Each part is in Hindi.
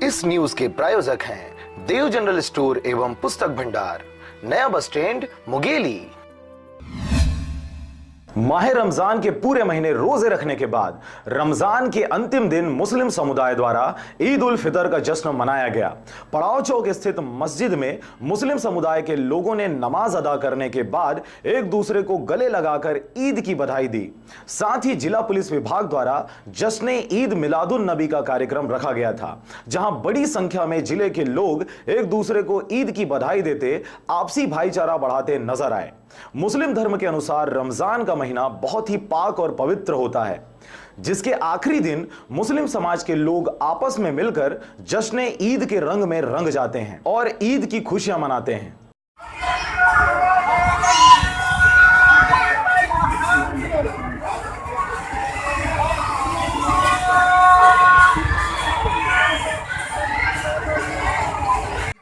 इस न्यूज के प्रायोजक हैं देव जनरल स्टोर एवं पुस्तक भंडार, नया बस स्टैंड, मुंगेली। माह रमजान के पूरे महीने रोजे रखने के बाद रमजान के अंतिम दिन मुस्लिम समुदाय द्वारा ईद उल फितर का जश्न मनाया गया। पड़ाव चौक स्थित मस्जिद में मुस्लिम समुदाय के लोगों ने नमाज अदा करने के बाद एक दूसरे को गले लगाकर ईद की बधाई दी। साथ ही जिला पुलिस विभाग द्वारा जश्न ईद मिलादुन नबी का कार्यक्रम रखा गया था, जहां बड़ी संख्या में जिले के लोग एक दूसरे को ईद की बधाई देते आपसी भाईचारा बढ़ाते नजर आए। मुस्लिम धर्म के अनुसार रमजान का महीना बहुत ही पाक और पवित्र होता है, जिसके आखिरी दिन मुस्लिम समाज के लोग आपस में मिलकर जश्न ईद के रंग में रंग जाते हैं और ईद की खुशियां मनाते हैं।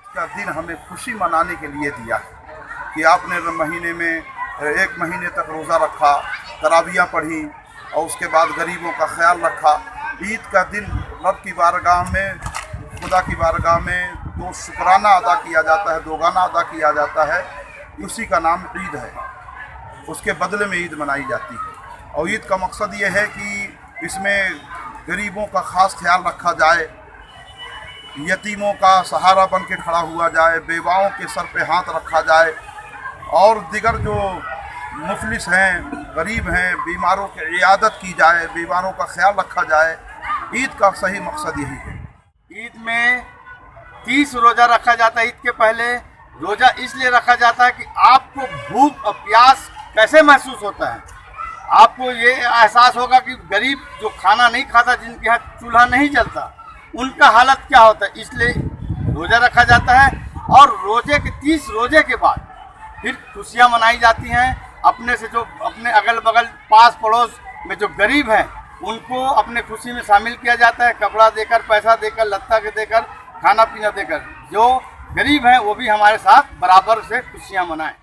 का दिन हमें खुशी मनाने के लिए दिया है कि आपने महीने में एक महीने तक रोज़ा रखा, तरावियाँ पढ़ी और उसके बाद गरीबों का ख्याल रखा। ईद का दिन रब की बारगाह में, खुदा की बारगाह में तो शुक्राना अदा किया जाता है, दोगाना अदा किया जाता है। उसी का नाम ईद है, उसके बदले में ईद मनाई जाती है। और ईद का मकसद ये है कि इसमें गरीबों का ख़ास ख्याल रखा जाए, यतीमों का सहारा बन के खड़ा हुआ जाए, बेवाओं के सर पे हाथ रखा जाए और दिगर जो मुफलिस हैं, गरीब हैं, बीमारों की इयादत की जाए, बीमारों का ख्याल रखा जाए। ईद का सही मकसद यही है। ईद में 30 रोज़ा रखा जाता है। ईद के पहले रोज़ा इसलिए रखा जाता है कि आपको भूख और प्यास कैसे महसूस होता है। आपको ये एहसास होगा कि गरीब जो खाना नहीं खाता, जिनके यहाँ चूल्हा नहीं जलता, उनका हालत क्या होता है। इसलिए रोज़ा रखा जाता है और रोज़े के 30 रोज़े के बाद फिर खुशियाँ मनाई जाती हैं। अपने से जो अपने अगल बगल पास पड़ोस में जो गरीब हैं उनको अपने खुशी में शामिल किया जाता है, कपड़ा देकर, पैसा देकर, लत्ता के देकर, खाना पीना देकर। जो गरीब हैं वो भी हमारे साथ बराबर से खुशियाँ मनाएं।